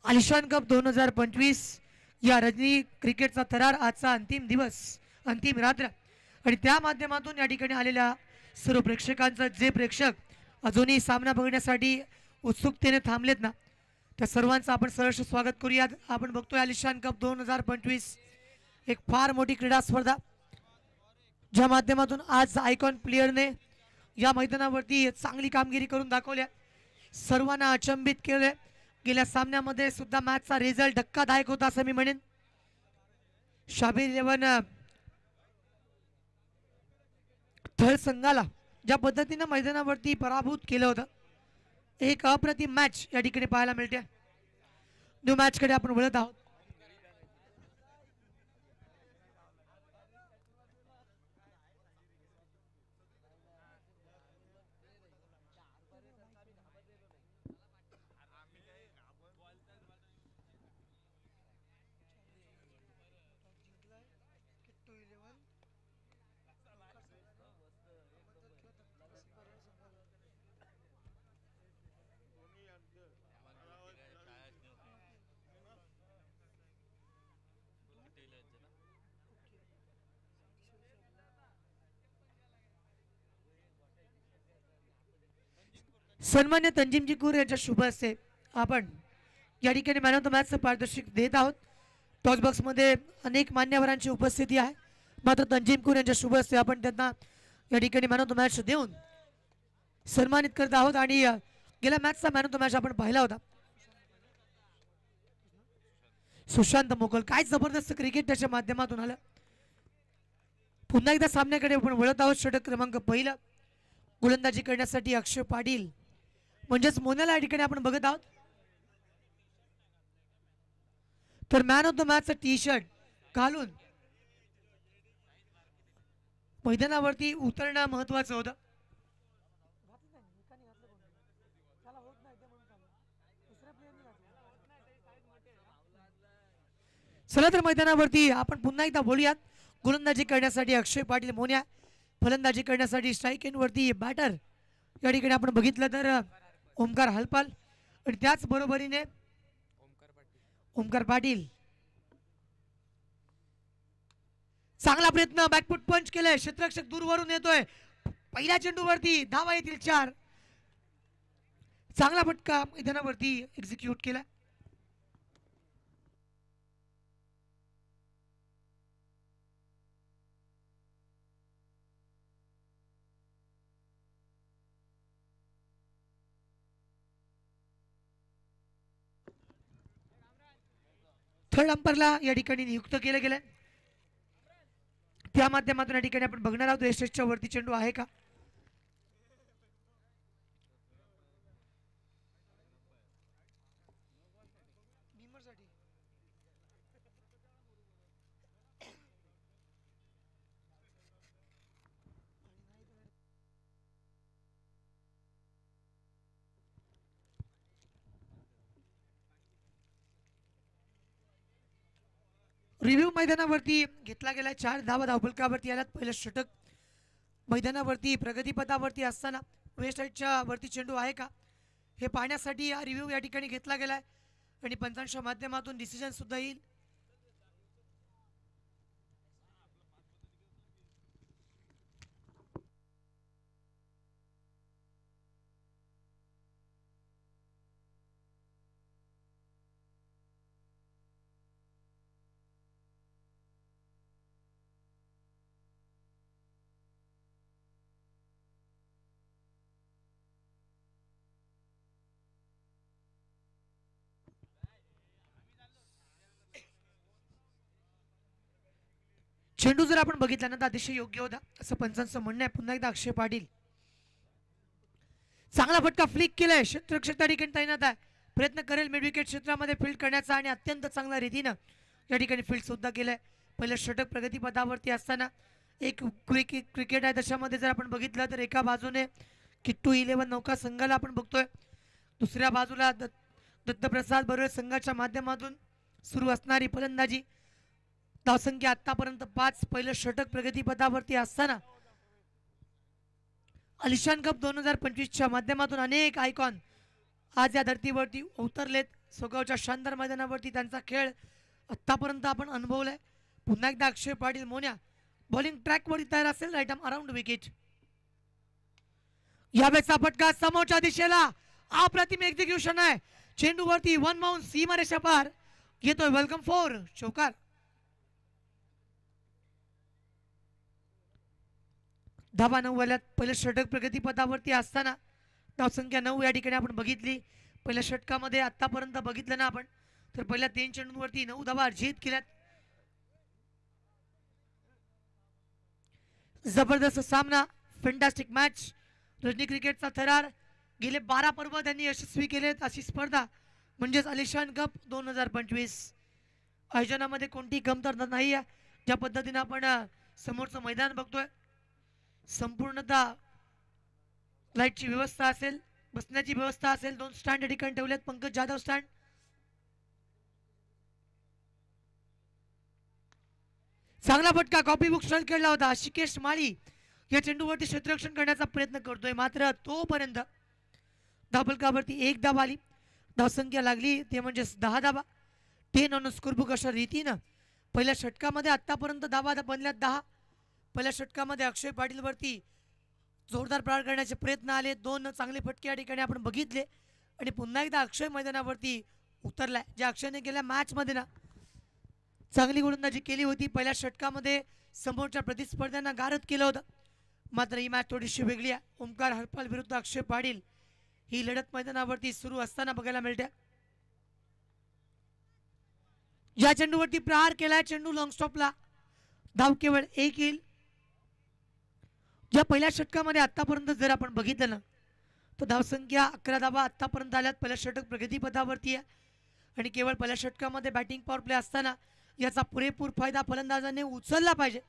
आलिशान कप 2025 या रजनी क्रिकेटचा थरार आजचा अंतिम दिवस, अंतिम रात्र आणि त्या माध्यमातून या ठिकाणी आलेल्या सर्व प्रेक्षकांचं, जे प्रेक्षक अजूनही सामना बघण्यासाठी उत्सुकतेने थांबलेत ना, त्या सर्वांचं आपण सहर्ष स्वागत करूयात। आपण बघतोय आलिशान कप 2025 एक फार मोठी क्रीडा स्पर्धा, ज्या माध्यमातून आज आयकॉन प्लेयरने या मैदानावरती चांगली कामगिरी करून दाखवल्या, सर्वांना अचंबित केले। गेल्या सामन्यामध्ये सुद्धा मॅचचा रिझल्ट धक्कादायक होता असं मी म्हणेन। शाबीर 11 थळ संघाला ज्या पद्धतीने मैदानावरती पराभूत केलं होतं, एक अप्रतिम मॅच या ठिकाणी पाहायला मिळते। न्यू मॅच कडे आपण वळत आहोत। सन्मान्य तंजीमजी कूर यांच्या शुभ हस्ते आपण या ठिकाणी मॅन ऑफ द मॅचचं पारितोषिक देत आहोत। टॉस बॉक्समध्ये अनेक मान्यवरांची उपस्थिती आहे, मात्र तंजीम कूर यांच्या शुभ हस्ते आपण त्यांना या ठिकाणी मॅन ऑफ द मॅच देऊन सन्मानित करत आहोत। आणि गेल्या मॅचचा मॅन ऑफ द मॅच आपण पाहिला होता, सुशांत मोगल। काय जबरदस्त क्रिकेट त्याच्या माध्यमातून आलं। पुन्हा एकदा सामन्याकडे आपण वळत आहोत। षटक क्रमांक पहिला गोलंदाजी करण्यासाठी अक्षय पाटील म्हणजेच मोनाला या ठिकाणी आपण बघत आहोत। तर मॅन ऑफ द मॅचचं टी शर्ट घालून मैदानावरती उतरणं महत्वाचं होतं। चला तर मैदानावरती आपण पुन्हा एकदा बोलूयात। गोलंदाजी करण्यासाठी अक्षय पाटील मोन्या, फलंदाजी करण्यासाठी स्ट्राईक एंड वरती बॅटर या ठिकाणी आपण बघितलं तर ओमकार हलपाल आणि त्याच बरोबरीने ओमकार पाटील। चांगला प्रयत्न, बॅकफुट पंच केलाय, क्षेत्ररक्षक दूरवरून येतोय, पहिल्या चेंडूवरती धावा येतील 4। चांगला फटका मैदानावरती एक्झिक्यूट केला। थर्ड अंपरला या ठिकाणी नियुक्त केलं गेलं, त्या माध्यमातून या ठिकाणी आपण बघणार आहोत एसएसच्या वरती चेंडू आहे का। रिव्ह्यू मैदानावरती घेतला गेला, 4 धावा धावफलकावरती आल्यात। पहिलं षटक मैदानावरती प्रगतीपथावरती असताना वेस्ट साईडच्या वरती चेंडू आहे का हे पाहण्यासाठी हा रिव्ह्यू या ठिकाणी घेतला गेलाय आणि पंचांच्या माध्यमातून डिसिजन सुद्धा येईल। चेंडू जर आपण बघितला ना तर अतिशय योग्य होता असं पंचांचं म्हणणं आहे। पुन्हा एकदा अक्षय पाटील, चांगला फटका फ्लिक केलाय, क्षेत्ररक्षक त्या ठिकाणी तैनात आहे, प्रयत्न करेल मिड विकेट क्षेत्रामध्ये फील्ड करण्याचा आणि अत्यंत चांगल्या रीतीनं या ठिकाणी फील्ड सुद्धा केलंय। पहिलं षटक प्रगतीपथावरती असताना एक क्रिकेट आहे, त्याच्यामध्ये जर आपण बघितलं तर एका बाजूने किट्टू 11 नौका संघाला आपण बघतोय, दुसऱ्या बाजूला दत्तप्रसाद बरोबर संघाच्या माध्यमातून सुरू असणारी फलंदाजी। धावसंख्या आतापर्यंत 5। पहिलं षटक प्रगतीपथावरती असताना आलिशान कप 2025च्या माध्यमातून अनेक आयकॉन आज या धर्तीवरती उतरलेत। सोगावच्या शानदार मैदानावरती त्यांचा खेळ आत्तापर्यंत आपण अनुभवलाय. पुन्हा एकदा अक्षय पाटील मोन्या बॉलिंग ट्रॅकवरती तयार असेल. Right arm around wicket. यावेळेचा फटका समोरच्या दिशेला अप्रतिम एक्झिक्युशन आहे. चेंडूवरती वन माउंट सीमारेषा पार येतोय. वेलकम फॉर चौकार. धाबा 9 वाल्यात पहिलं षटक प्रगतीपथावरती असताना धावसंख्या 9 या ठिकाणी आपण बघितली. पहिल्या षटकामध्ये आतापर्यंत बघितलं ना आपण तर पहिल्या 3 चेंडूंवरती 9 धावा अर्जित केल्यात. जबरदस्त सामना, फॅन्टास्टिक मॅच. रजनी क्रिकेटचा थरार गेले 12 पर्व त्यांनी यशस्वी केलेत. अशी स्पर्धा म्हणजेच आलिशान कप 2025 आयोजनामध्ये कोणती कमतरता नाही आहे. ज्या पद्धतीने आपण समोरचं मैदान बघतोय, संपूर्णतः लाईटची व्यवस्था असेल, बसण्याची व्यवस्था असेल. 2 स्टँड या ठिकाणी ठेवलेत. पंकज जाधव स्टँड. चांगला फटका कॉपी बुक स्ट्राईक खेळला होता. शिकेश माळी या चेंडूवरती क्षेत्ररक्षण करण्याचा प्रयत्न करतोय, मात्र तोपर्यंत धावफलकावरती 1 धाव आली. धावसंख्या लागली ते म्हणजे 10 धावा. 10 ऑन स्कोर बुक अशा रीतीनं पहिल्या षटकामध्ये आतापर्यंत धावा बनल्यात 10. पहिल्या षटकामध्ये अक्षय पाटील वरती जोरदार प्रहार करण्याचे प्रयत्न आले. 2 चांगले फटके या ठिकाणी आपण बघितले आणि पुन्हा एकदा अक्षय मैदानावरती उतरलाय. ज्या अक्षयने गेल्या मॅचमध्ये ना चांगली गोलंदाजी केली होती. पहिल्या षटकामध्ये समोरच्या प्रतिस्पर्ध्यांना गारद केलं होतं, मात्र ही मॅच थोडीशी वेगळी आहे. ओमकार हरपाल विरुद्ध अक्षय पाटील ही लढत मैदानावरती सुरू असताना बघायला मिळते. या चेंडूवरती प्रहार केलाय. चेंडू लॉंग स्टॉपला. धाव केवळ 1 येईल. ज्या पहिल्या षटकामध्ये आतापर्यंत जर आपण बघितलं ना तर धावसंख्या 11 धावा आतापर्यंत आल्यात. पहिल्या षटक प्रगतीपथावरती आहे आणि केवळ पहिल्या षटकामध्ये बॅटिंग पॉवर प्ले असताना याचा पुरेपूर फायदा फलंदाजाने उचलला पाहिजे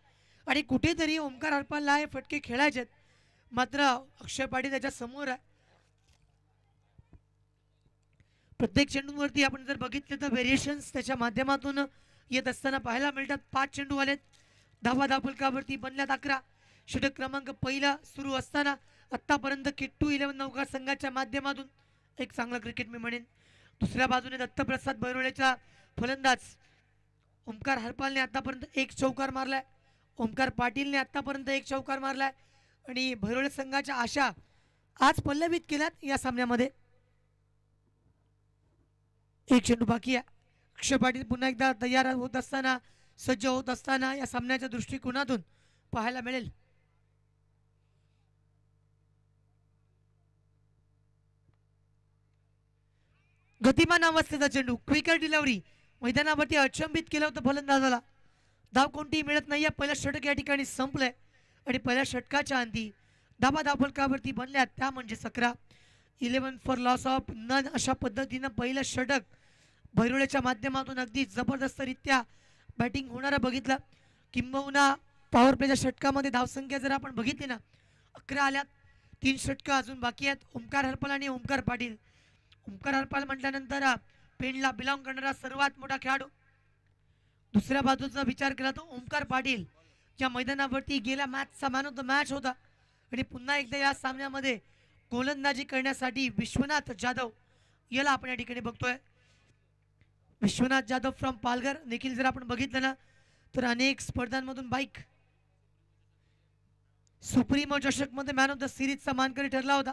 आणि कुठेतरी ओमकार हरपालला हे फटके खेळायचे, मात्र अक्षय पाटील त्याच्या समोर आहे. प्रत्येक चेंडूवरती आपण जर बघितले तर व्हेरिएशन्स त्याच्या माध्यमातून येत असताना पाहायला मिळतात. 5 चेंडू आलेत. धावफलकावरती बनल्यात 11. षटक क्रमांक पहिला सुरू असताना आतापर्यंत किट्टू 11 नौका संघाच्या माध्यमातून एक चांगला क्रिकेट मी म्हणेन. दुसऱ्या बाजूने दत्तप्रसाद बैरोळेचा फलंदाज ओमकार हरपालने आतापर्यंत 1 चौकार मारलाय. ओमकार पाटीलने आतापर्यंत 1 चौकार मारलाय आणि भैरोळे संघाच्या आशा आज पल्लवित केल्यात या सामन्यामध्ये. 1 चेंडू बाकी आहे. अक्षय पाटील पुन्हा एकदा तयार होत असताना, सज्ज होत असताना या सामन्याच्या दृष्टिकोनातून पाहायला मिळेल. गतिमान अवस्थेचा चेंडू, क्विकर डिलिव्हरी मैदानावरती अचंबित केलं होतं फलंदाजाला. धाव कोणतीही मिळत नाहीये. पहिलं षटक या ठिकाणी संपलंय आणि पहिल्या षटकाच्या अंती धावफलकावरती बनल्या त्या म्हणजे 11. 11 फॉर लॉस ऑफ नन अशा पद्धतीनं पहिलं षटक भैरोळेच्या माध्यमातून अगदी जबरदस्तरित्या बॅटिंग होणारा बघितलं. किंबहुना पॉवर प्लेच्या षटकामध्ये धावसंख्या जर आपण बघितली ना 11 आल्यात. 3 षटकं अजून बाकी आहेत. ओमकार हरपाल आणि ओमकार पाटील. ओमकार हरपाल म्हटल्यानंतर पेणला बिलॉंग करणारा सर्वात मोठा खेळाडू. दुसऱ्या बाजूचा विचार केला तर ओमकार पाटील या मैदानावरती गेल्या मॅचचा मॅन ऑफ द मॅच होता आणि पुन्हा एकदा या सामन्यामध्ये गोलंदाजी करण्यासाठी विश्वनाथ जाधव याला आपण या ठिकाणी बघतोय. विश्वनाथ जाधव फ्रॉम पालघर. निखिल जर आपण बघितलं ना तर अनेक स्पर्धांमधून बाईक सुप्रीमो चषक मध्ये मॅन ऑफ द सिरीजचा मानकरी ठरला होता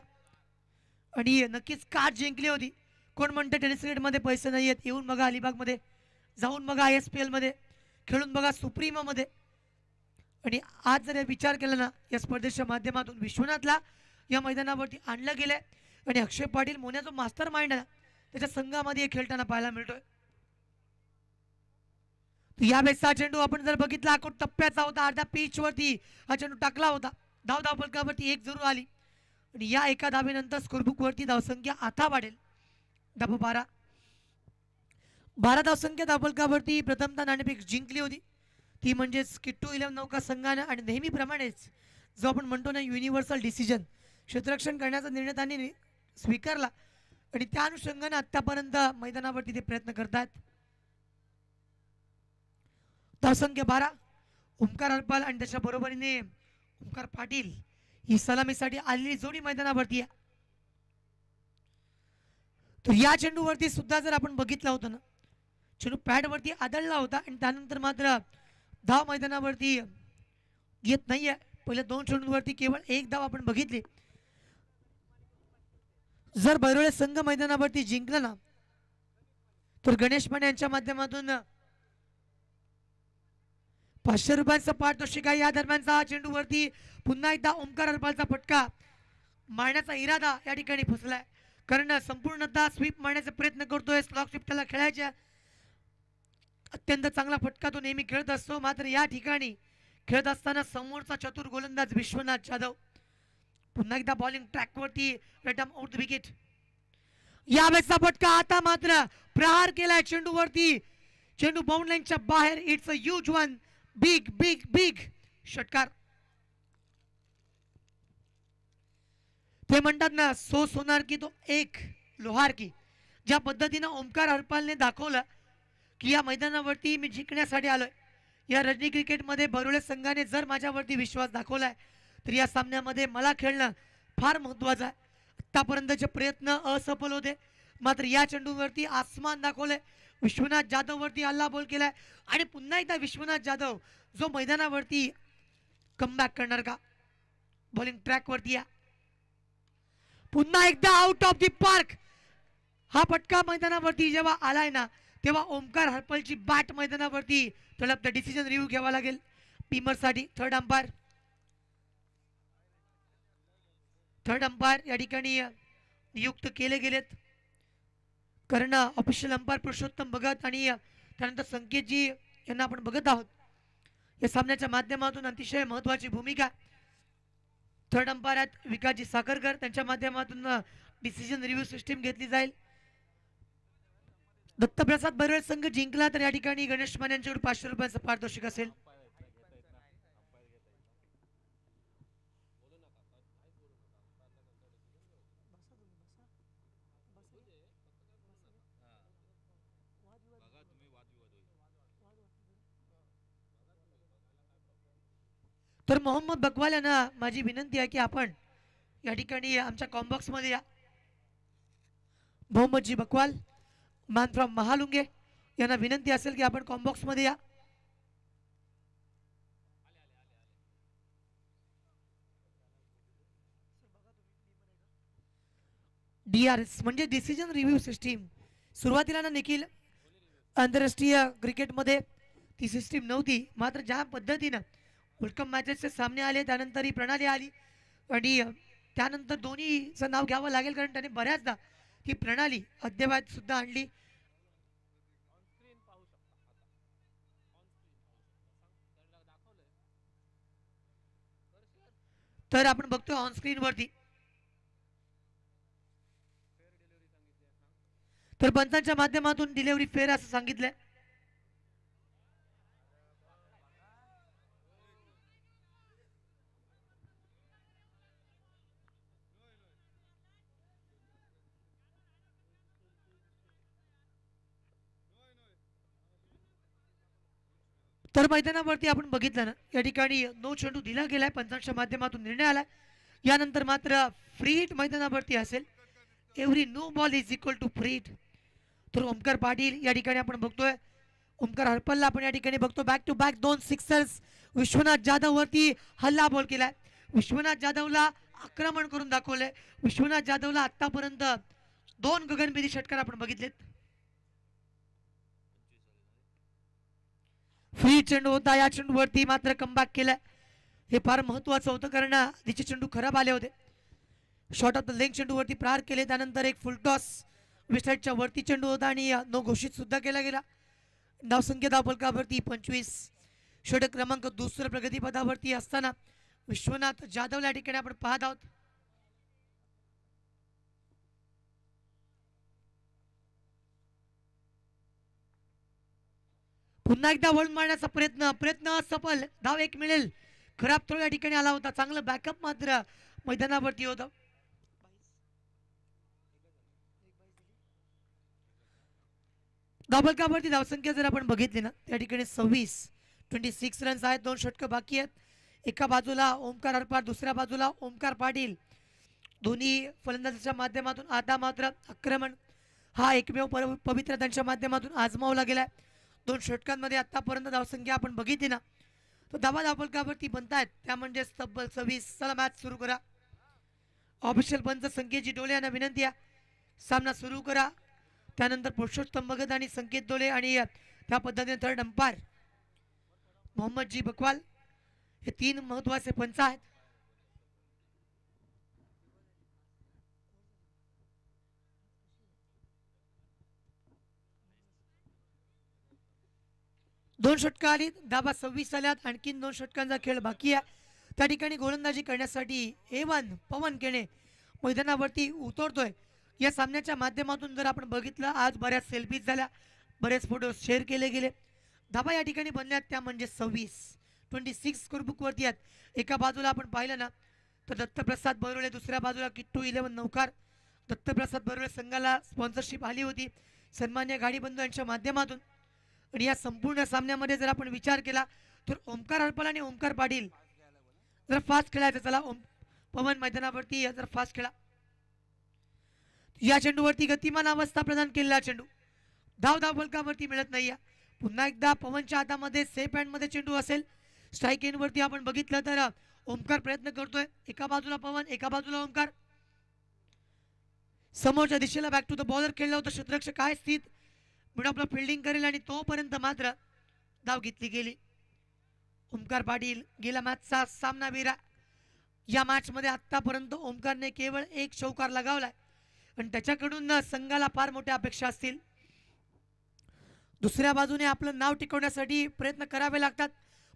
आणि नक्कीच कार जिंकली होती. कोण म्हणते टेनिस क्रिकेटमध्ये पैसे नाही आहेत, येऊन बघा अलिबागमध्ये, जाऊन बघा ISPL मध्ये, खेळून बघा सुप्रीमो मध्ये. आणि आज जर विचार केला ना या स्पर्धेच्या माध्यमातून विश्वनाथला या मैदानावरती आणलं गेलंय आणि अक्षय पाटील मोन्या जो मास्टर माइंड आहे त्याच्या संघामध्ये खेळताना पाहायला मिळतोय. यावेळेचा चेंडू आपण जर बघितला आखूड टप्प्याचा होता. अर्ध्या पिच वरती हा चेंडू टाकला होता. धावफलकावरती 1 जरूर आली आणि या एका धावेनंतर स्कोरबुक वरती धावसंख्या आता वाढेल. धाव 12. 12 धावसंख्या धावफलकावरती प्रथमतः नाणेफेक जिंकली होती ती म्हणजेच किट्टू 11 नौका संघानं आणि नेहमीप्रमाणेच जो आपण म्हणतो ना युनिव्हर्सल डिसिजन क्षेत्ररक्षण करण्याचा निर्णय त्यांनी स्वीकारला आणि त्या अनुषंगाने आतापर्यंत मैदानावरती ते प्रयत्न करतात. धावसंख्या 12. ओमकार हरपाल आणि त्याच्या बरोबरीने ओमकार पाटील ही सलामीसाठी आलेली जोडी मैदानावरती आहे. तर या चेंडूवरती सुद्धा जर आपण बघितलं होतं ना, चेंडू पॅडवरती आदळला होता आणि त्यानंतर मात्र धाव मैदानावरती येत नाहीये. पहिल्या 2 चेंडूंवरती केवळ 1 धाव आपण बघितली. जर बैरोळे संघ मैदानावरती जिंकला ना, तर गणेश माने यांच्या माध्यमातून 500 रुपयांचा पारितोषिक आहे. या दरम्यानचा हा चेंडूवरती पुन्हा एकदा ओमकार हरपालचा फटका मारण्याचा इरादा या ठिकाणी फसलाय. कारण संपूर्णतः स्वीप मारण्याचा प्रयत्न करतोय. स्लॉक स्वीप त्याला खेळायच्या अत्यंत चांगला फटका तो नेहमी खेळत असतो. मात्र या ठिकाणी खेळत असताना समोरचा चतुर गोलंदाज विश्वनाथ जाधव पुन्हा एकदा बॉलिंग ट्रॅकवरती रटम आउट द विकेट. यावेळेचा फटका आता मात्र प्रहार केलाय चेंडूवरती. चेंडू बाउंड लाईनच्या बाहेर. It's a huge one. Big big big षटकार. ते म्हणतात ना, सो सोनार की तो एक लोहार की. ज्या पद्धतीनं ओमकार हरपालने दाखवलं की या मैदानावरती मी जिंकण्यासाठी आलोय. या रणजी क्रिकेटमध्ये बरोळे संघाने जर माझ्यावरती विश्वास दाखवलाय तर या सामन्यामध्ये मला खेळणं फार महत्त्वाचं आहे. आतापर्यंतचे प्रयत्न असफल होते, मात्र या चेंडूवरती आसमान दाखवलंय. विश्वनाथ जाधव वरती हल्ला बॉल केलाय आणि पुन्हा एकदा विश्वनाथ जाधव जो मैदानावरती कमबॅक करणार का. बॉलिंग ट्रॅक वरती या पुन्हा एकदा आउट ऑफ द पार्क. हा फटका मैदानावरती जेव्हा आलाय ना, तेव्हा ओमकार हरपलची बॅट मैदानावरती तळपते. डिसिजन रिव्ह्यू घ्यावा लागेल साठी. थर्ड अंपायर या ठिकाणी नियुक्त केले गेलेत. कारण ऑफिशियल अंपायर पुरुषोत्तम भगत आणि त्यानंतर संकेतजी यांना आपण बघत आहोत. या सामन्याच्या माध्यमातून अतिशय महत्वाची भूमिका थर्ड अंपायर आहेत विकासजी साखरकर. त्यांच्या माध्यमातून डिसिजन रिव्ह्यू सिस्टीम घेतली जाईल. दत्तप्रसाद बरोळे संघ जिंकला तर या ठिकाणी गणेश माने यांच्याकडे 500 रुपयांचं पारितोषिक असेल. तर मोहम्मद बकवाल यांना माझी विनंती आहे की आपण या ठिकाणी आमच्या कॉम्बॉक्स मध्ये या. मोहम्मदजी बकवाल मॅन फ्रॉम महालुंगे यांना विनंती असेल की आपण कॉम्बॉक्स मध्ये या. DRS म्हणजे डिसिजन रिव्ह्यू सिस्टीम. सुरुवातीला ना निखिल आंतरराष्ट्रीय क्रिकेटमध्ये ती सिस्टीम नव्हती, मात्र ज्या पद्धतीनं वर्ल्ड कप मॅचेसचे सामने आले त्यानंतर ही प्रणाली आली आणि त्यानंतर दोन्हीचं नाव घ्यावं लागेल कारण त्याने बऱ्याचदा ती प्रणाली अद्ययावत सुद्धा आणली. तर आपण बघतोय ऑन स्क्रीन वरती. तर पंचांच्या माध्यमातून डिलिव्हरी फेअर असं सांगितलंय. तर मैदानावरती आपण बघितलं ना, या ठिकाणी नो चेंडू दिला गेलाय. पंचांच्या माध्यमातून निर्णय आलाय. यानंतर मात्र फ्री हिट मैदानावरती असेल. Every no ball is equal to free hit. तर ओमकार पाटील या ठिकाणी आपण बघतोय. ओमकार हरपलला आपण या ठिकाणी बघतो. Back to back 2 sixers. Vishwanath Jadhav वरती हल्ला बॉल केलाय. विश्वनाथ जाधवला आक्रमण करून दाखवलंय. विश्वनाथ जाधवला आतापर्यंत 2 गगनभेदी षटकार आपण बघितलेत. फ्री चेंडू होता. या चेंडूवरती मात्र कमबॅक केलाय. हे फार महत्वाचं होतं कारण तिचे चेंडू खराब आले होते. शॉर्ट ऑफ द लेग चेंडूवरती प्रहार केले. त्यानंतर एक फुल टॉस विस्टाईटच्या वरती चेंडू होता आणि नो घोषित सुद्धा केला गेला. धावसंख्या धावफलकावरती 25. षटक क्रमांक 2 प्रगतीपथावरती असताना विश्वनाथ जाधव या ठिकाणी आपण पाहत आहोत. पुन्हा एकदा वळून मारण्याचा प्रयत्न असफल. धाव 1 मिळेल. खराब थ्रो या ठिकाणी आला होता. चांगलं बॅकअप मात्र मैदानावरती होतं. धावफलकावरती धावसंख्या जर आपण बघितली ना, त्या ठिकाणी 26 रन्स आहेत. 2 षटकं बाकी आहेत. एका बाजूला ओमकार हरपाल, दुसऱ्या बाजूला ओमकार पाटील. दोन्ही फलंदाजाच्या माध्यमातून आता मात्र आक्रमण हा एकमेव पवित्र त्यांच्या माध्यमातून आजमावला गेलाय. 2 षटकांमध्ये आतापर्यंत धावसंख्या आपण बघितली ना, तो धावा धावफलकावरती बनतायत त्या म्हणजे तब्बल 26. चला मॅच सुरू करा. ऑफिशियल पंच संकेतजी डोले यांना विनंती आहे, सामना सुरू करा. त्यानंतर पुरुषोत्तम भगत आणि संकेत डोले आणि त्या पद्धतीने थर्ड अंपायर मोहम्मद जी बकवाल हे 3 महत्वाचे पंच आहेत. दोन षटकं आली, धाबा 26 आल्यात. आणखीन 2 षटकांचा खेळ बाकी आहे. त्या ठिकाणी गोलंदाजी करण्यासाठी A1 पवन केणे मैदानावरती उतरतोय. या सामन्याच्या माध्यमातून जर आपण बघितलं, आज बऱ्याच सेल्फीज झाल्या, बरेच फोटो शेअर केले गेले. धाबा या ठिकाणी बनल्यात त्या म्हणजे 26 स्कोरबुकवरती आहेत. एका बाजूला आपण पाहिलं ना तर दत्तप्रसाद बरोळे, दुसऱ्या बाजूला किट्टू 11 नौकार. दत्तप्रसाद बरोळे संघाला स्पॉन्सरशिप आली होती सन्मान्य गाडीबंधू यांच्या माध्यमातून. आणि या संपूर्ण सामन्यामध्ये जर आपण विचार केला तर ओमकार हरपल आणि ओमकार पाटील जर फास्ट खेळायचं, चला पवन मैदानावरती जर फास्ट खेळा. या चेंडूवरती गतिमान अवस्था प्रदान केलेला चेंडू धाव फलकावरती मिळत नाहीये. पुन्हा एकदा पवनच्या हातामध्ये सेफ हँड मध्ये चेंडू असेल. स्ट्राईक एंड वरती आपण बघितलं तर ओमकार प्रयत्न करतोय, एका बाजूला पवन एका बाजूला ओमकार. समोरच्या दिशेला बॅक टू द बॉलर खेळलं होतं क्षेत्ररक्षक काय स्थित म्हणून आपलं फिल्डिंग करेल आणि तोपर्यंत मात्र धाव घेतली गेली. ओमकार पाटील गेल्या मॅचचा सामनावीर. या मॅच मध्ये आतापर्यंत ओमकारने केवळ 1 चौकार लगावलाय आणि त्याच्याकडून संघाला फार मोठ्या अपेक्षा असतील. दुसऱ्या बाजूने आपलं नाव टिकवण्यासाठी प्रयत्न करावे लागतात.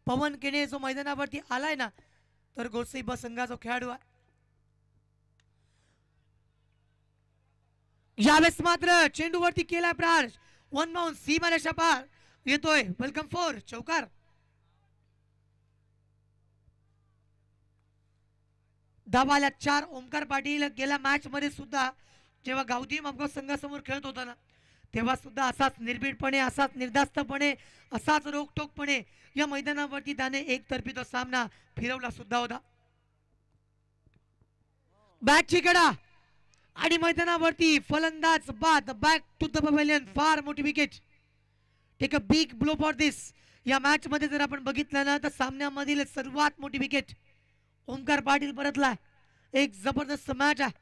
पवन केणे जो मैदानावरती आलाय ना तर गोरसई ब संघाचा खेळाडू आहे. यावेळेस मात्र चेंडूवरती केला प्रहार, 1 बाउंस सी मारेशा पार येतोय. वेलकम 4 चौकार. धावाला 4. ओमकार पाटील गेल्या मॅच मध्ये सुद्धा जेव्हा गावठी मापगाव संघासमोर खेळत होता ना तेव्हा सुद्धा असाच निर्भीडपणे, असाच निर्धास्तपणे, असाच रोखटोकपणे या मैदानावरती त्याने एकतर्फी तो सामना फिरवला सुद्धा होता. बॅटची कडा आणि मैदानावरती फलंदाज बाद बॅक टू द पवेलियन. फार मोठी wicket. Take a big blow for this. या मॅच मध्ये जर आपण बघितलं ना तर सामन्यामधील सर्वात मोठी विकेट ओमकार पाटील परतला. एक जबरदस्त मॅच आहे.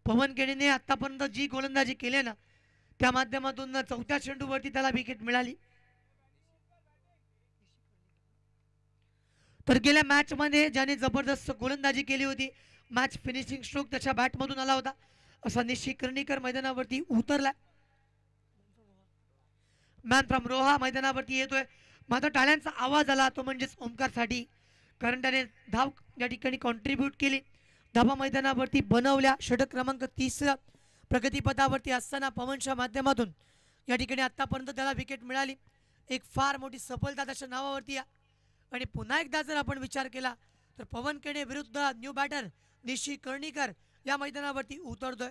पवन केणेने आतापर्यंत जी गोलंदाजी केली ना त्या माध्यमातून 4थ्या चेंडूवरती त्याला विकेट मिळाली. तर गेल्या मॅच मध्ये ज्याने जबरदस्त गोलंदाजी केली होती, मॅच फिनिशिंग स्ट्रोक त्याच्या बॅट मधून आला होता असा निश्चित कर्णीकर मैदानावरती उतरला. मॅन फ्रॉम रोहा मैदानावरती येतोय. मात्र टाळ्यांचा आवाज आला तो म्हणजेच ओमकार साठी, कारण त्याने धाव या ठिकाणी कॉन्ट्रीब्यूट केली. धाबा मैदानावरती बनवल्या. षटक क्रमांक 30 प्रगतीपथावरती असताना पवनच्या माध्यमातून या ठिकाणी आतापर्यंत त्याला विकेट मिळाली. एक फार मोठी सफलता त्याच्या नावावरती आहे. आणि पुन्हा एकदा जर आपण विचार केला तर पवन केणे विरुद्ध न्यू बॅटर निशी कर्णीकर या मैदानावरती उतरतोय.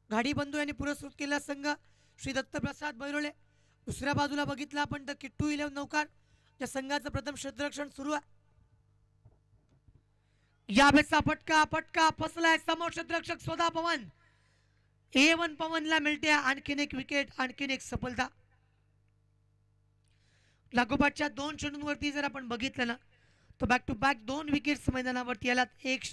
गाडीबंधू यांनी पुरस्कृत केलेला संघ श्री दत्तप्रसाद बैरोळे. दुसऱ्या बाजूला बघितलं आपण तर किट्टू 11 नौकार या संघाचं प्रथम क्षेत्ररक्षण सुरू आहे. यावेळेचा फटका फसलाय. समोर क्षेत्ररक्षक स्वतः पवन. A1 पवनला मिळते आणखीन एक विकेट, आणखीन एक सफलता. लागोपाठच्या 2 चेंडूंवरती जर आपण बघितलं ना तर बॅक टू बॅक 2 विकेट्स मैदानावरती आल्यात. एक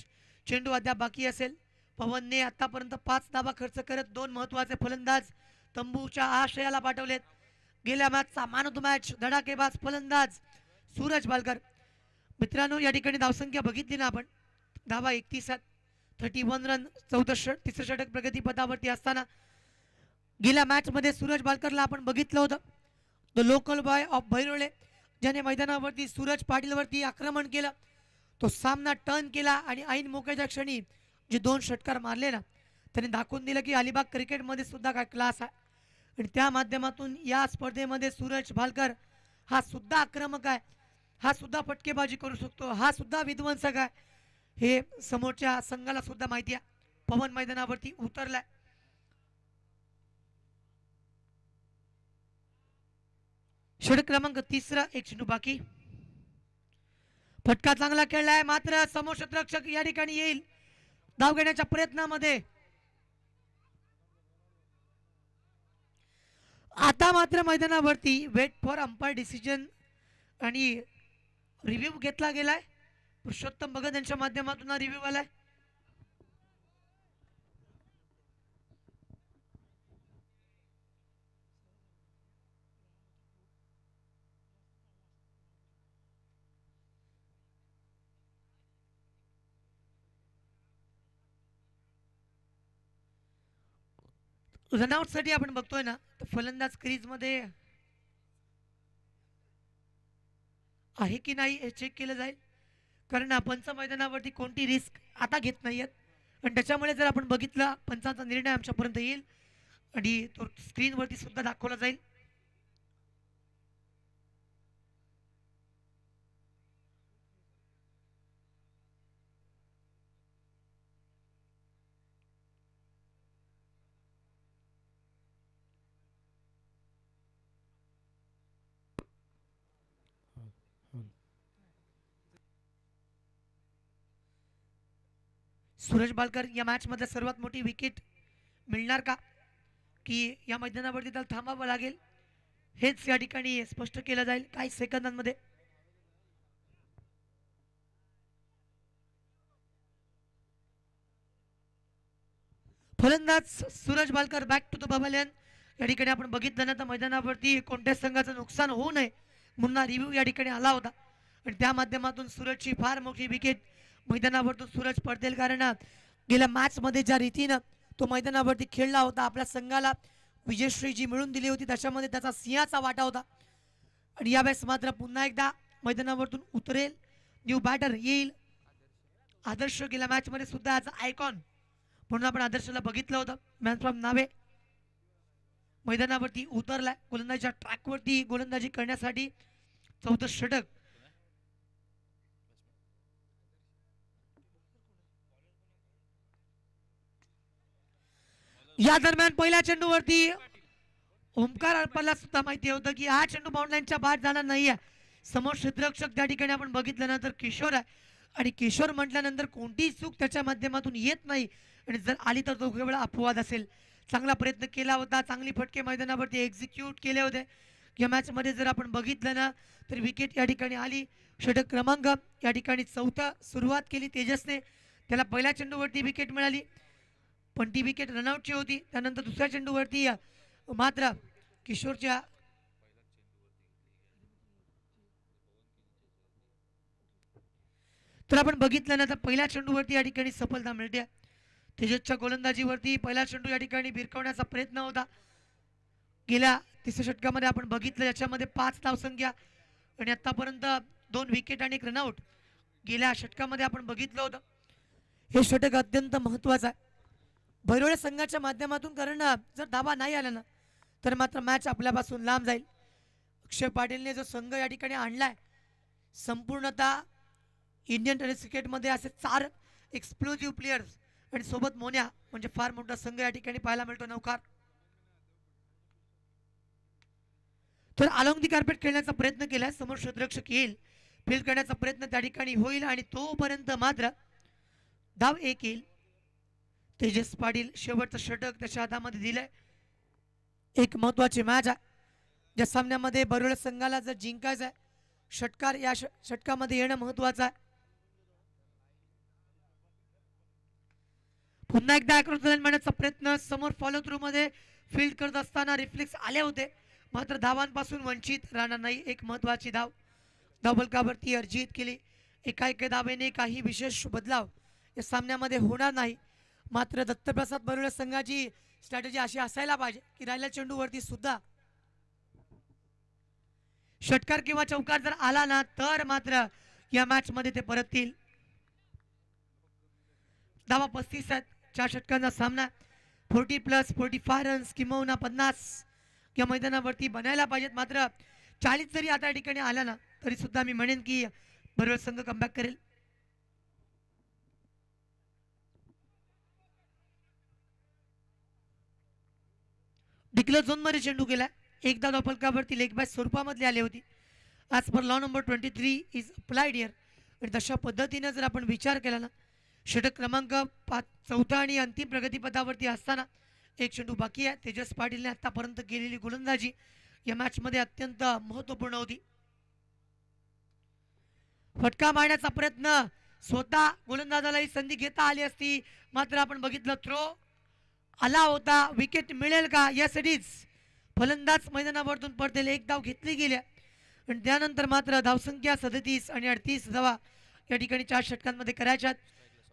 चेंडू अद्याप बाकी असेल. पवनने आतापर्यंत 5 धावा खर्च करत 2 महत्वाचे फलंदाज तंबूच्या आशयाला पाठवलेत. गेल्या मॅचचा मॅन ऑफ द मॅच धडाकेबाज फलंदाज सूरज भालकर. मित्रांनो या ठिकाणी धावसंख्या बघितली ना आपण, धावा 31, 31 रन, 14 तिसरं षटक प्रगतीपथावरती असताना गेल्या मॅच मध्ये सूरज भालकरला आपण बघितलं होतं, द लोकल बॉय ऑफ भैरोळे, ज्याने मैदानावरती सूरज पाटीलवरती आक्रमण केलं. तो सामना टर्न केला आणि ऐन मोक्याच्या क्षणी जे 2 षटकार मारले ना त्याने दाखवून दिलं की अलिबाग क्रिकेटमध्ये सुद्धा काय क्लास आहे. आणि त्या माध्यमातून या स्पर्धेमध्ये सूरज भालकर हा सुद्धा आक्रमक आहे, हा सुद्धा फटकेबाजी करू शकतो, हा सुद्धा विध्वंसक आहे हे समोरच्या संघाला सुद्धा माहिती आहे. पवन मैदानावरती उतरलाय. षटक क्रमांक 3 एक चेंडू बाकी. फटका चांगला खेळलाय मात्र समोर क्षेत्ररक्षक या ठिकाणी येईल धाव घेण्याच्या प्रयत्नामध्ये. आता मात्र मैदानावरती वेट फॉर अंपायर डिसिजन आणि रिव्ह्यू घेतला गेलाय. पुरुषोत्तम भगत यांच्या माध्यमातून रिव्ह्यू आलाय. रनआउट साठी आपण बघतोय ना, तर फलंदाज क्रीज मध्ये आहे की नाही हे चेक केलं जाईल. कारण पंच मैदानावरती कोणती रिस्क आता घेत नाहीयेत आणि त्याच्यामुळे जर आपण बघितलं पंचाचा निर्णय आमच्यापर्यंत येईल आणि तो स्क्रीनवरती सुद्धा दाखवला जाईल. सूरज बालकर या मॅच मध्ये सर्वात मोठी विकेट मिळणार का, की या मैदानावरती त्याला थांबावं लागेल, हेच या ठिकाणी स्पष्ट केलं जाईल काही सेकंदांमध्ये. फलंदाज Suraj Balkar back to the pavilion. या ठिकाणी आपण बघितलं ना, तर मैदानावरती कोणत्या संघाचं नुकसान होऊ नये म्हणून रिव्ह्यू या ठिकाणी आला होता आणि त्या माध्यमातून सूरजची फार मोठी विकेट मैदानावरतून सूरज पडतील. कारण गेल्या मॅच मध्ये ज्या रीतीनं तो मैदानावरती खेळला होता, आपल्या संघाला विजयश्री जी मिळून दिली होती त्याच्यामध्ये त्याचा सिंहाचा वाटा होता आणि यावेळेस मात्र पुन्हा एकदा मैदानावरतून उतरेल, न्यू बॅटर येईल. आदर्श गेल्या मॅच मध्ये सुद्धा याचा आयकॉन म्हणून आपण आदर्शला बघितलं होतं. मॅन फ्रॉम नावे मैदानावरती उतरलाय, गोलंदाजीच्या ट्रॅकवरती गोलंदाजी करण्यासाठी 14 षटक. या दरम्यान पहिल्या चेंडूवरती ओमकार अर्पणला सुद्धा माहिती होतं की हा चेंडू बाउंड्रीच्या बाहेर जाणार नाहीये. समोर क्षेत्ररक्षक त्या ठिकाणी आपण बघितलं ना, तर किशोर आहे आणि किशोर म्हटल्यानंतर कोणतीही चूक त्याच्या माध्यमातून येत नाही आणि जर आली तर तो केवळ अपवाद असेल. चांगला प्रयत्न केला होता, चांगली फटके मैदानावरती एक्झिक्यूट केले होते. या मॅच मध्ये जर आपण बघितलं ना, तर विकेट या ठिकाणी आली. षटक क्रमांक या ठिकाणी चौथा सुरुवात केली तेजसने, त्याला पहिल्या चेंडूवरती विकेट मिळाली पण ती विकेट रनआउटची होती. त्यानंतर दुसऱ्या चेंडूवरती मात्र किशोरच्या तर आपण बघितलं ना, तर पहिल्या चेंडूवरती या ठिकाणी सफलता मिळते. तेजसच्या गोलंदाजीवरती पहिला चेंडू या ठिकाणी भिरकवण्याचा प्रयत्न होता. गेल्या तिसऱ्या षटकामध्ये आपण बघितलं याच्यामध्ये 5 धावसंख्या आणि आतापर्यंत 2 विकेट आणि 1 रनआउट गेल्या षटकामध्ये आपण बघितलं होतं. हे षटक अत्यंत महत्वाचं आहे भैरवडे संघाच्या माध्यमातून, कारण जर धावा नाही आला ना तर मात्र मॅच आपल्यापासून लांब जाईल. अक्षय पाटीलने जो संघ या ठिकाणी आणलाय, संपूर्णतः इंडियन टेनिस क्रिकेटमध्ये असे 4 एक्सप्लोजिव्ह प्लेयर्स आणि सोबत मोन्या म्हणजे फार मोठा संघ या ठिकाणी पाहायला मिळतो. नौकार तर अलॉंग दी कार्पेट खेळण्याचा प्रयत्न केलाय, समोर क्षेत्ररक्षक येईल, फील्ड करण्याचा प्रयत्न त्या ठिकाणी होईल आणि तोपर्यंत मात्र धाव 1 येईल. तेजस पाटील शेवटचं षटक त्याच्या हातामध्ये दिलंय. एक महत्वाची मॅच आहे ज्या सामन्यामध्ये बरोडे संघाला जर जिंकायचं आहे, षटकार या षटकामध्ये येणं महत्वाचं आहे. पुन्हा एकदा अक्रॉस द लाईन मारण्याचा प्रयत्न, समोर फॉलो थ्रू मध्ये फील्ड करत असताना रिफ्लेक्स आले होते मात्र धावांपासून वंचित राहणार नाही. एक महत्वाची धाव धावफलकावरती अर्जित केली. एका धावेने काही विशेष बदलाव या सामन्यामध्ये होणार नाही. मात्र दत्तप्रसाद बरोडे संघाची स्ट्रॅटेजी अशी असायला पाहिजे की राहिल्या चेंडूवरती सुद्धा षटकार किंवा चौकार जर आला ना तर मात्र या मॅच मध्ये ते परततील. धावा 35 आहेत. 4 षटकांचा सामना, 40+45 रन्स किंवा 50 या मैदानावरती बनायला पाहिजेत. मात्र 40 जरी आता या ठिकाणी आला ना तरी सुद्धा मी म्हणेन की बरोबर संघ कमबॅक करेल. डिक्लेअर झोन मध्ये चेंडू गेला. एकदा धावफलकावरती लेग बाय स्वरूपामध्ये आली होती. आज per law number 23 is applied here. आणि तशा पद्धतीने जर आपण विचार केला ना, षटक क्रमांक 5 चौथा आणि अंतिम प्रगतीपथावरती असताना एक चेंडू बाकी आहे. तेजस पाटीलने आतापर्यंत केलेली गोलंदाजी या मॅच मध्ये अत्यंत महत्त्वपूर्ण होती. फटका मारण्याचा प्रयत्न, स्वतः गोलंदाजालाही संधी घेता आली असती, मात्र आपण बघितलं थ्रो आला होता. विकेट मिळेल का यासाठीच फलंदाज मैदानावरतून पडतील. एक धाव घेतली गेली आणि त्यानंतर मात्र धावसंख्या 37 आणि 38 धावा या ठिकाणी 4 षटकांमध्ये करायच्यात.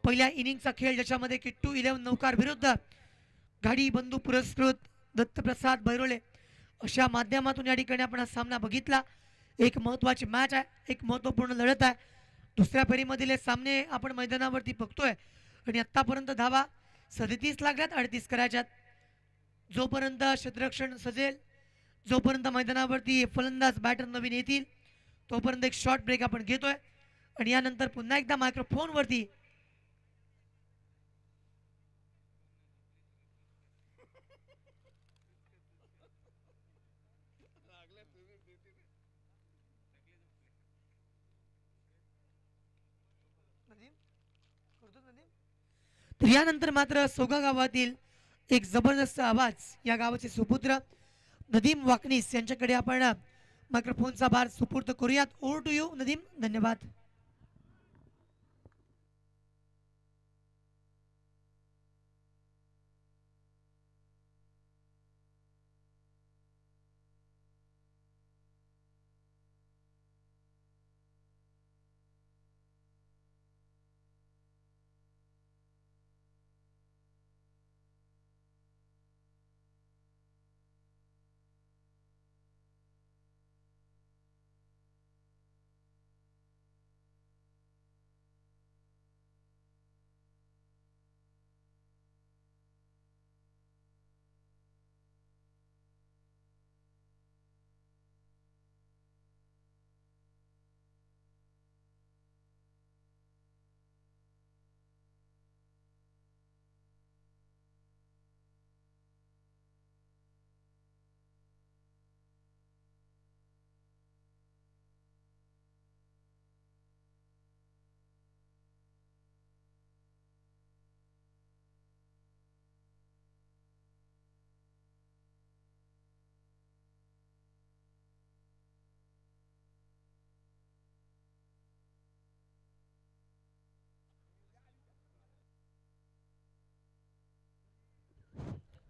पहिल्या इनिंगचा खेळ ज्याच्यामध्ये किट्टू 11 नौकार विरुद्ध गाडी बंधू पुरस्कृत दत्तप्रसाद बैरोले अशा माध्यमातून या ठिकाणी आपण हा सामना बघितला. एक महत्त्वाची मॅच आहे, एक महत्त्वपूर्ण लढत आहे. दुसऱ्या फेरीमधील हे सामने आपण मैदानावरती बघतोय आणि आत्तापर्यंत धावा 37 लागल्यात, 38 करायच्यात. जोपर्यंत क्षेत्ररक्षण सजेल, जोपर्यंत मैदानावरती फलंदाज बॅटर नवीन येतील, तोपर्यंत एक शॉर्ट ब्रेक आपण घेतोय आणि यानंतर पुन्हा एकदा मायक्रोफोनवरती तर यानंतर मात्र सोगा गावातील एक जबरदस्त आवाज, या गावाचे सुपुत्र नदीम वाकनीस यांच्याकडे आपण मायक्रोफोनचा भार सुपूर्द करूयात. Over to you Nadeem. धन्यवाद.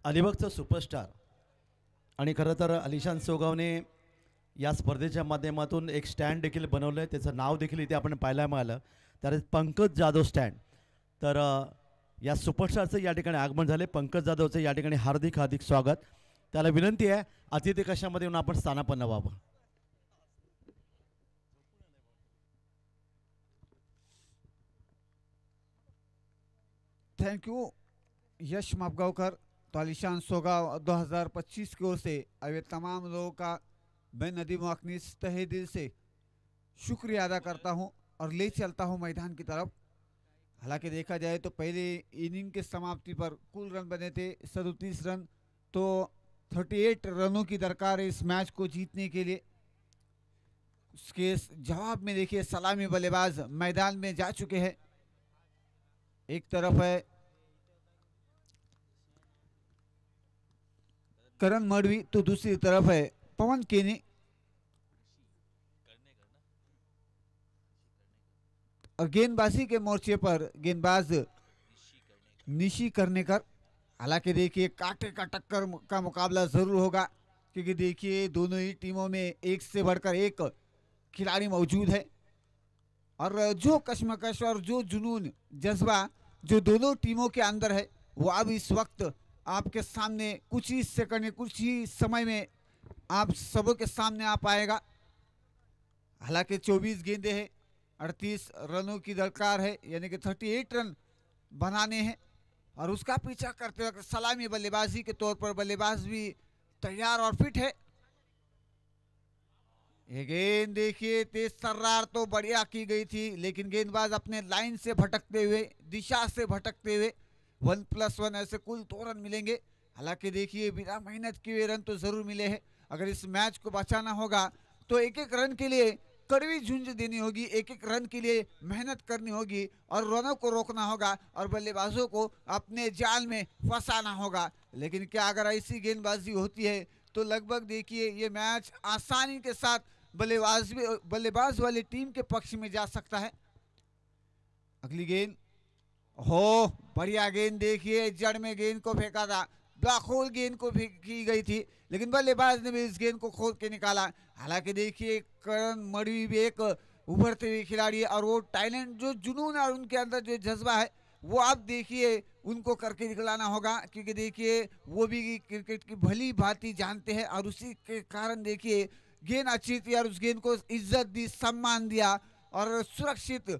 अलिबागचा सुपरस्टार आणि खरं तर अलिशान सोगावने या स्पर्धेच्या माध्यमातून एक स्टँड देखील बनवलं आहे. त्याचं नाव देखील इथे आपण पाहायला मिळालं, तर पंकज जाधव स्टँड. तर या सुपरस्टारचं या ठिकाणी आगमन झाले. पंकज जाधवचं या ठिकाणी हार्दिक हार्दिक स्वागत. त्याला विनंती आहे अतिथी कक्षामध्ये येऊन आपण स्थानापन्न व्हावं. थैंक यू यश मापगांवकर। तो आलिशान सोगाव 2025 की ओर से आए तमाम लोगों का मैं नदीम वाकनीस तहे दिल से शुक्रिया अदा करता हूं और ले चलता हूं मैदान की तरफ। हालांकि देखा जाए तो पहले इनिंग के समाप्ति पर कुल रन बने थे 37 रन, तो 38 रनों की दरकार है इस मैच को जीतने के लिए। उसके जवाब में देखिए सलामी बल्लेबाज मैदान में जा चुके हैं। एक तरफ है करण मडवी तो दूसरी तरफ है पवन केनी। और गेंदबाजी के मोर्चे पर गेंदबाज निशी करनेकर। हालांकि देखिए कांटे का टक्कर का मुकाबला जरूर होगा, क्योंकि देखिए दोनों ही टीमों में एक से बढ़कर एक खिलाड़ी मौजूद है। और जो कश्मकश और जो जुनून जज्बा जो दोनों टीमों के अंदर है वो अब इस वक्त आपके सामने कुछ ही सेकंड कुछ ही समय में आप सबों के सामने आ पाएगा। हालांकि 24 गेंदे हैं, 38 रनों की दरकार है, यानी कि 38 रन बनाने हैं। और उसका पीछा करते वक्त सलामी बल्लेबाजी के तौर पर बल्लेबाज भी तैयार और फिट है। ये गेंद देखिए तेज तर्रार तो बढ़िया की गई थी, लेकिन गेंदबाज अपने लाइन से भटकते हुए, दिशा से भटकते हुए 1+1 ऐसे कुल 2 रन मिलेंगे। हालांकि देखिए बिना मेहनत किए रन तो जरूर मिले हैं। अगर इस मैच को बचाना होगा तो एक एक रन के लिए कड़वी झुंझ देनी होगी, एक एक रन के लिए मेहनत करनी होगी और रनों को रोकना होगा और बल्लेबाजों को अपने जाल में फंसाना होगा। लेकिन क्या अगर ऐसी गेंदबाजी होती है तो लगभग देखिए ये मैच आसानी के साथ बल्लेबाज वाली टीम के पक्ष में जा सकता है। अगली गेंद हो, बढ़िया गेंद देखिए, जड़ में गेंद को फेंका था, ब्लॉक गेंद को फेंकी गई थी, लेकिन बल्लेबाज ने भी इस गेंद को खोद के निकाला। हालांकि देखिए करण मडवी भी एक उभरते हुए खिलाड़ी है और वो टैलेंट, जो जुनून और उनके अंदर जो जज्बा है वो आप देखिए उनको करके दिखलाना होगा, क्योंकि देखिए वो भी क्रिकेट की भली भांति जानते हैं और उसी के कारण देखिए गेंद अच्छी थी और उस गेंद को इज्जत दी, सम्मान दिया और सुरक्षित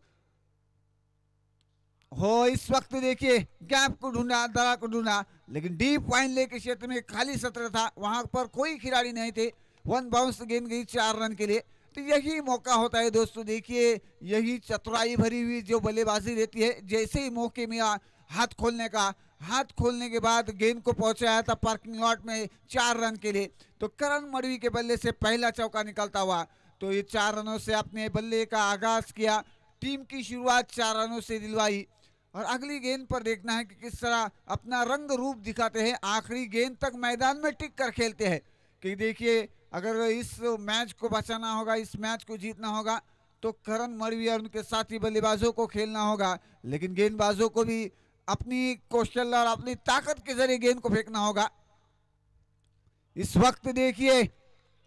हो। इस वक्त देखिए गैप को ढूंढा, दरा को ढूंढा, लेकिन डीप वाइन ले के क्षेत्र में खाली सत्र था, वहां पर कोई खिलाड़ी नहीं थे। वन बाउंस गेंद गई 4 रन के लिए। तो यही मौका होता है दोस्तों, देखिए यही चतुराई भरी हुई जो बल्लेबाजी रहती है। जैसे ही मौके में हाथ खोलने का, हाथ खोलने के बाद गेंद को पहुंचाया था पार्किंग लॉट में 4 रन के लिए, तो करण मडवी के बल्ले से पहला चौका निकलता हुआ तो ये 4 रनों से अपने बल्ले का आगाज किया, टीम की शुरुआत 4 रनों से दिलवाई। और अगली गेंद पर देखना है कि किस तरह अपना रंग रूप दिखाते हैं, आखिरी गेंद तक मैदान में टिक कर खेलते हैं। कि देखिए अगर इस मैच को बचाना होगा, इस मैच को जीतना होगा तो करण मडवी और उनके साथी बल्लेबाजों को खेलना होगा, लेकिन गेंदबाजों को भी अपनी कौशल और अपनी ताकत के जरिए गेंद को फेंकना होगा। इस वक्त देखिए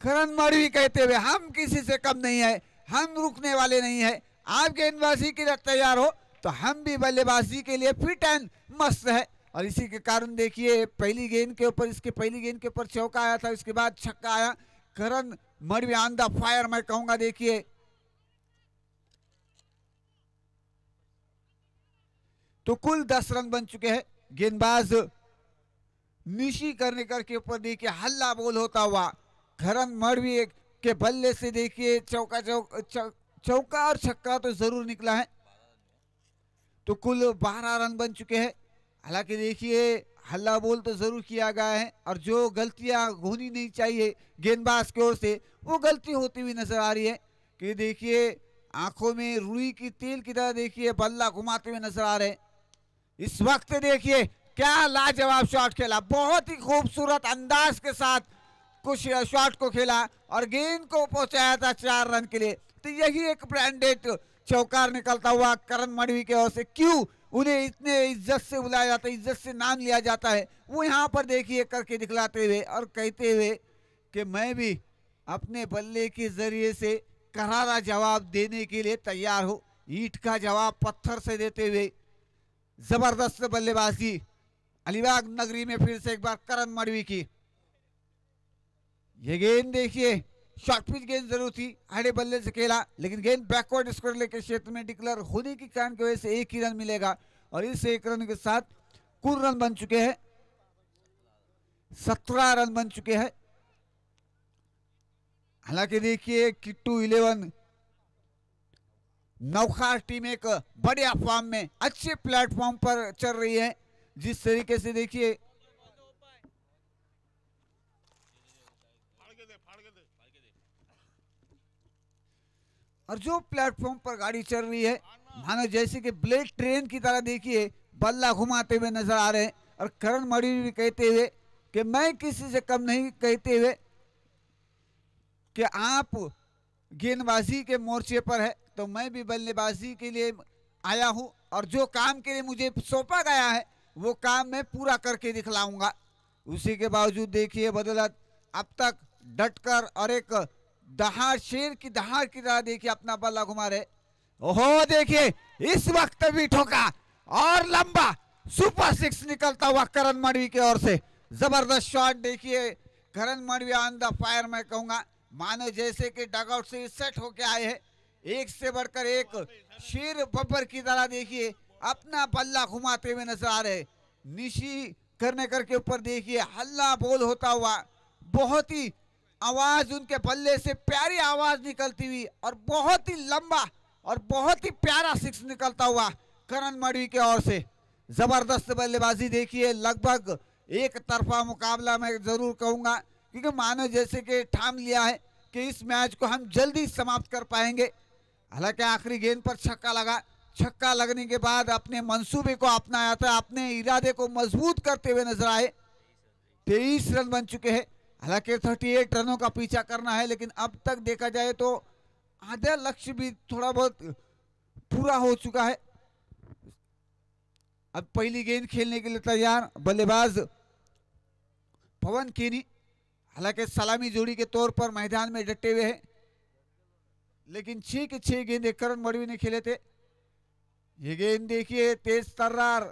करण मडवी कहते हुए हम किसी से कम नहीं है, हम रुकने वाले नहीं है, आप गेंदबाजी के लिए तैयार हो तो हम भी बल्लेबाजी के लिए फिट एंड मस्त है। और इसी के कारण देखिए पहली गेंद के ऊपर, इसके पहली गेंद के ऊपर चौका आया था, इसके बाद छक्का आया। करण मडवी ऑन द फायर मैं कहूंगा। देखिए तो कुल 10 रन बन चुके हैं। गेंदबाज निशी कर्णिकर के ऊपर देखिए हल्ला बोल होता हुआ करण मडवी के बल्ले से देखिए चौका और छक्का तो जरूर निकला है। तो कुल 12 रन बन चुके हैं। हालांकि देखिए हल्ला बोल तो जरूर किया गया है और जो गलतियां होनी नहीं चाहिए गेंदबाज की ओर से वो गलती होती हुई नजर आ रही है। कि देखिए आंखों में रुई की तेल की तरह देखिए बल्ला घुमाते हुए नजर आ रहे। इस वक्त देखिए क्या लाजवाब शॉट खेला, बहुत ही खूबसूरत अंदाज के साथ कुछ शॉट को खेला और गेंद को पहुंचाया था 4 रन के लिए। तो यही एक ब्रांडेड चौकार निकलता हुआ करण मडवी की ओर से। क्यों उन्हें इतने इज्जत से बुलाया जाता है, इज्जत से नाम लिया जाता है, वो यहाँ पर देखिए करके दिखलाते हुए और कहते हुए कि मैं भी अपने बल्ले के जरिए से करारा जवाब देने के लिए तैयार हूं। ईंट का जवाब पत्थर से देते हुए जबरदस्त बल्लेबाजी अलीबाग नगरी में फिर से एक बार करण मडवी की। ये गेंद देखिए शॉर्ट पिच गेंद जरूर थी, आड़े बल्ले से खेला, लेकिन गेंद बैकवर्ड स्क्वायर के क्षेत्र में डिक्लेयर होने के कारण की वजह से 1 ही रन मिलेगा और इस 1 रन के साथ कुल रन बन चुके हैं 17 रन बन चुके हैं। हालांकि देखिए किट्टू 11 नौखार टीम एक बढ़िया फॉर्म में अच्छे प्लेटफॉर्म पर चल रही है। जिस तरीके से देखिए और जो प्लेटफॉर्म पर गाड़ी चल रही है मानो जैसे कि ब्लेड ट्रेन की तरह देखिए बल्ला घुमाते हुए नजर आ रहे हैं। और करण मडवी भी कहते हुए कि मैं किसी से कम नहीं, कहते हुए कि आप गेंदबाजी के मोर्चे पर है तो मैं भी बल्लेबाजी के लिए आया हूं और जो काम के लिए मुझे सौंपा गया है वो काम मैं पूरा करके दिखलाऊंगा। उसी के बावजूद देखिए बदौलत अब तक डटकर और एक दहाड़, शेर की दहाड़ की तरह देखिए अपना बल्ला घुमा रहे। ओहो देखिए इस वक्त भी ठोका और लंबा सुपर 6 निकलता हुआ करण मडवी की ओर से। जबरदस्त शॉट देखिए करण मडवी ऑन द फायर मैं कहूंगा। मानो जैसे कि डगआउट से सेट होके आए हैं, एक से बढ़कर एक शेर बब्बर की तरह देखिए अपना बल्ला घुमाते हुए नजर आ रहे। निशी कर्णिकर के ऊपर देखिए हल्ला बोल होता हुआ, बहुत ही आवाज उनके बल्ले से प्यारी आवाज निकलती हुई और बहुत ही लंबा और बहुत ही प्यारा 6 निकलता हुआ करण मडवी की ओर से। जबरदस्त बल्लेबाजी देखिए, लगभग एक तरफा मुकाबला मैं जरूर कहूंगा, क्योंकि मानो जैसे कि ठाम लिया है कि इस मैच को हम जल्दी समाप्त कर पाएंगे। हालांकि आखिरी गेंद पर छक्का लगा, छक्का लगने के बाद अपने मंसूबे को अपनाया था, अपने इरादे को मजबूत करते हुए नजर आए। 23 रन बन चुके हैं। हालांकि 38 रनों का पीछा करना है, लेकिन अब तक देखा जाए तो आधा लक्ष्य भी थोड़ा बहुत पूरा हो चुका है। अब पहली गेंद खेलने के लिए तैयार बल्लेबाज पवन केनी। हालांकि सलामी जोड़ी के तौर पर मैदान में डटे हुए हैं, लेकिन 6 के 6 गेंद करण मडवी ने खेले थे। ये गेंद देखिए तेज तर्रार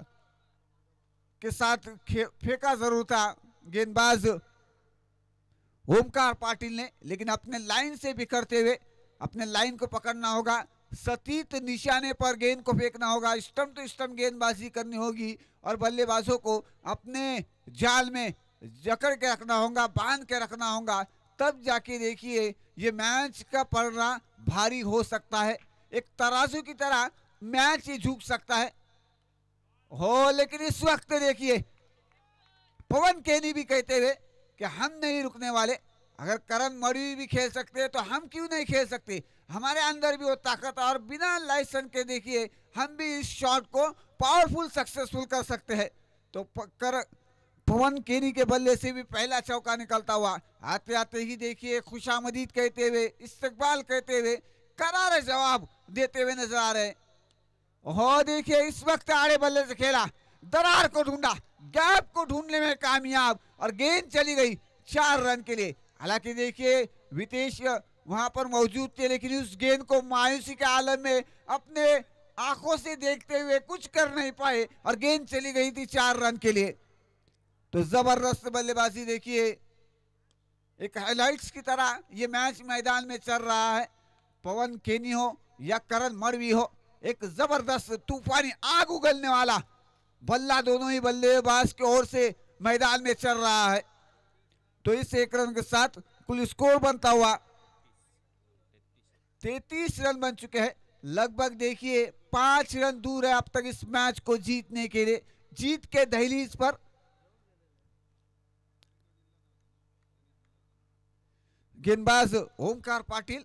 के साथ फेंका जरूर था गेंदबाज ओमकार पाटिल ने, लेकिन अपने लाइन से बिखरते हुए अपने लाइन को पकड़ना होगा, सतीत निशाने पर गेंद को फेंकना होगा, स्टंप टू स्टंप गेंदबाजी करनी होगी और बल्लेबाजों को अपने जाल में जकड़ के रखना होगा, बांध के रखना होगा। तब जाके देखिए ये मैच का पलड़ा भारी हो सकता है। एक तराजू की तरह मैच ही झुक सकता है हो, लेकिन इस वक्त देखिए पवन केनी भी कहते हुए कि हम नहीं रुकने वाले। अगर करण मडवी भी खेल सकते हैं तो हम क्यों नहीं खेल सकते, हमारे अंदर भी वो ताकत है और बिना लाइसेंस के देखिए हम भी इस शॉट को पावरफुल सक्सेसफुल कर सकते हैं। तो पवन केनी के बल्ले से भी पहला चौका निकलता हुआ आते आते ही देखिए खुशामदीद कहते हुए, इस्तकबाल कहते हुए, करारा जवाब देते हुए नजर आ रहे। हो देखिए इस वक्त आड़े बल्ले से खेला, दरार को ढूंढा, गैप को ढूंढने में कामयाब और गेंद चली गई 4 रन के लिए। हालांकि देखिए वितेश वहां पर मौजूद थे, लेकिन उस गेंद को मायूसी के आलम में अपने आंखों से देखते हुए कुछ कर नहीं पाए और गेंद चली गई थी 4 रन के लिए। तो जबरदस्त बल्लेबाजी देखिए, एक हाइलाइट्स की तरह ये मैच मैदान में चल रहा है। पवन केनी हो या करण मडवी हो, एक जबरदस्त तूफानी आग उगलने वाला बल्ला दोनों ही बल्लेबाज की ओर से मैदान में चल रहा है। तो इस 1 रन के साथ कुल स्कोर बनता हुआ 33 रन बन चुके हैं। लगभग देखिए 5 रन दूर है अब तक इस मैच को जीतने के लिए, जीत के दहलीज पर। गेंदबाज ओमकार पाटिल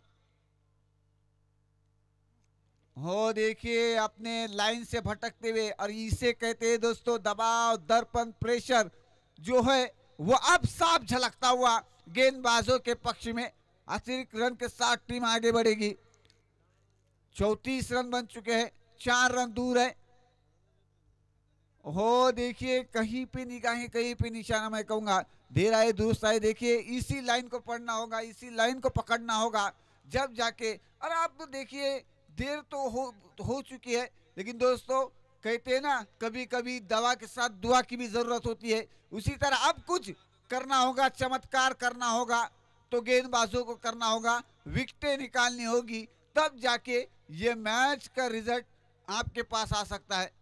हो देखिए अपने लाइन से भटकते हुए, और इसे कहते हैं दोस्तों दबाव, दर्पण, प्रेशर जो है वो अब साफ झलकता हुआ गेंदबाजों के पक्ष में। अतिरिक्त रन के साथ टीम आगे बढ़ेगी। 34 रन बन चुके हैं, 4 रन दूर है। हो देखिए कहीं पे निगाहें कहीं पे निशाना, मैं कहूंगा देर आए दुरुस्त आए। देखिए इसी लाइन को पढ़ना होगा, इसी लाइन को पकड़ना होगा, जब जाके। और आप तो देखिए देर तो हो चुकी है, लेकिन दोस्तों कहते हैं ना कभी कभी दवा के साथ दुआ की भी जरूरत होती है। उसी तरह अब कुछ करना होगा, चमत्कार करना होगा, तो गेंदबाजों को करना होगा, विकेटें निकालनी होगी, तब जाके ये मैच का रिजल्ट आपके पास आ सकता है।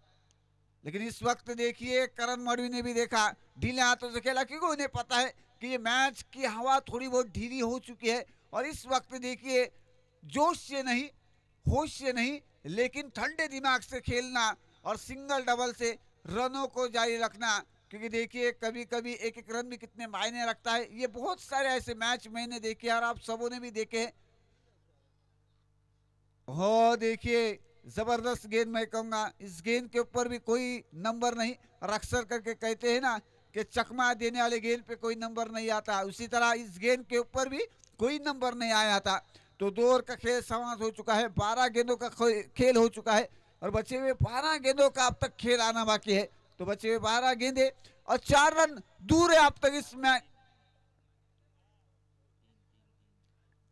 लेकिन इस वक्त देखिए करण मडवी ने भी देखा ढीले हाथों से खेला, क्योंकि उन्हें पता है कि ये मैच की हवा थोड़ी बहुत ढीली हो चुकी है। और इस वक्त देखिए जोश से नहीं, होश से नहीं, लेकिन ठंडे दिमाग से खेलना और सिंगल डबल से रनों को जारी रखना, क्योंकि देखिए कभी कभी एक एक रन भी कितने मायने रखता है। ये बहुत सारे ऐसे मैच मैंने देखे और आप सबों ने भी देखे हो। देखिए जबरदस्त गेंद, मैं कहूंगा इस गेंद के ऊपर भी कोई नंबर नहीं, और अक्सर करके कहते हैं ना कि चकमा देने वाले गेंद पे कोई नंबर नहीं आता, उसी तरह इस गेंद के ऊपर भी कोई नंबर नहीं आया था। तो 2 ओवर का खेल समाप्त हो चुका है, 12 गेंदों का खेल हो चुका है और बचे हुए 12 गेंदों का अब तक खेल आना बाकी है। तो बचे हुए 12 गेंदे और 4 रन दूर है अब तक इस मैच,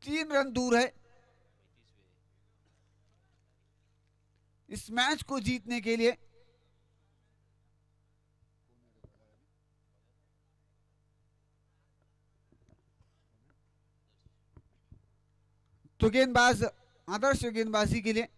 3 रन दूर है इस मैच को जीतने के लिए। तो गेंदबाज आदर्श गेंदबाजी के लिए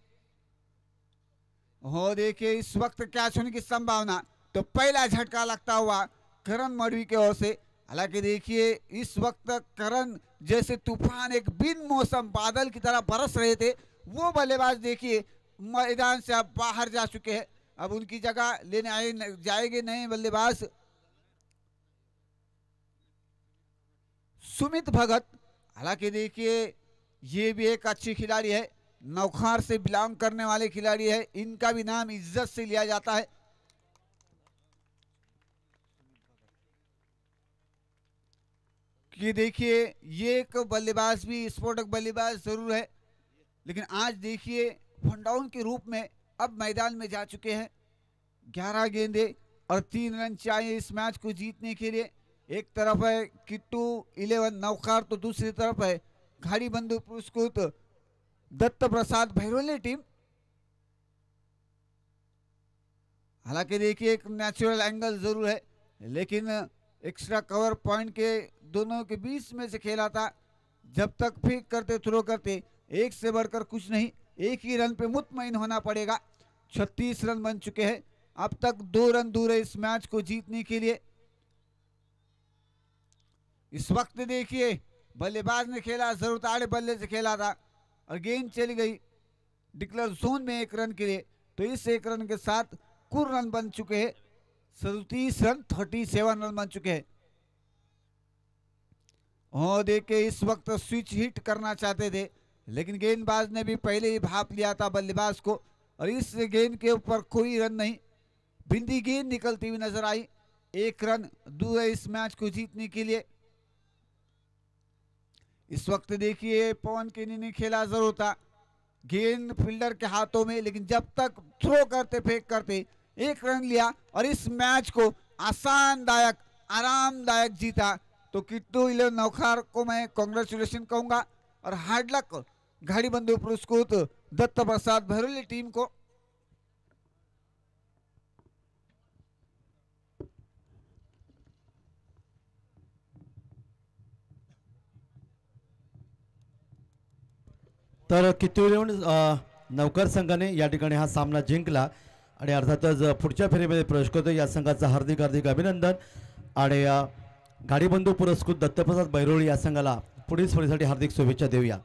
हो देखिए इस वक्त कैच होने की संभावना। तो पहला झटका लगता हुआ करण मडवी की ओर से। हालांकि देखिए इस वक्त करण जैसे तूफान एक बिन मौसम बादल की तरह बरस रहे थे, वो बल्लेबाज देखिए मैदान से अब बाहर जा चुके हैं। अब उनकी जगह लेने जाएंगे नए बल्लेबाज सुमित भगत। हालांकि देखिए ये भी एक अच्छी खिलाड़ी है, नौखार से बिलोंग करने वाले खिलाड़ी है, इनका भी नाम इज्जत से लिया जाता है। कि देखिए ये एक बल्लेबाज भी स्फोटक बल्लेबाज जरूर है, लेकिन आज देखिए वन डाउन के रूप में अब मैदान में जा चुके हैं। 11 गेंदे और 3 रन चाहिए इस मैच को जीतने के लिए। एक तरफ है किट्टू 11 नौखार, तो दूसरी तरफ है घाड़ी बंधु पुरस्कृत दत्त प्रसाद भैरोली टीम। हालांकि देखिए एक नेचुरल एंगल जरूर है, लेकिन एक्स्ट्रा कवर पॉइंट के दोनों के बीच में से खेला था। जब तक फेंक करते थ्रो करते एक से बढ़कर कुछ नहीं, एक ही रन पे मुतमईन होना पड़ेगा। 36 रन बन चुके हैं, अब तक 2 रन दूर है इस मैच को जीतने के लिए। इस वक्त देखिए बल्लेबाज ने खेला, जरूरत आड़े बल्ले से खेला था और गेंद चली गई डिक्लेयर जोन में 1 रन के लिए। तो इस 1 रन के साथ कुल रन बन चुके हैं 37 रन, 37 रन बन चुके हैं। और देखिए इस वक्त स्विच हिट करना चाहते थे, लेकिन गेंदबाज ने भी पहले ही भाप लिया था बल्लेबाज को और इस गेंद के ऊपर कोई रन नहीं, बिंदी गेंद निकलती हुई नजर आई। 1 रन दूर है इस मैच को जीतने के लिए। इस वक्त देखिए पवन केनी ने खेला जरूर था, गेंद फील्डर के हाथों में, लेकिन जब तक थ्रो करते फेंक करते 1 रन लिया और इस मैच को आसानदायक आरामदायक जीता। तो किट्टू 11 नौखार को मैं कांग्रेचुलेशन कहूंगा और हार्ड लक घाड़ी बंधु पुरस्कृत दत्त प्रसाद भैरोली टीम को। तर किती नौकर संघाने या ठिकाणी हा सामना जिंकला आणि अर्थातच पुढच्या फेरीमध्ये प्रवेश करतो। या संघाचं हार्दिक हार्दिक अभिनंदन आणि गाडीबंधू पुरस्कृत दत्तप्रसाद बैरोळी या संघाला पुढील स्पर्धेसाठी हार्दिक शुभेच्छा देऊया।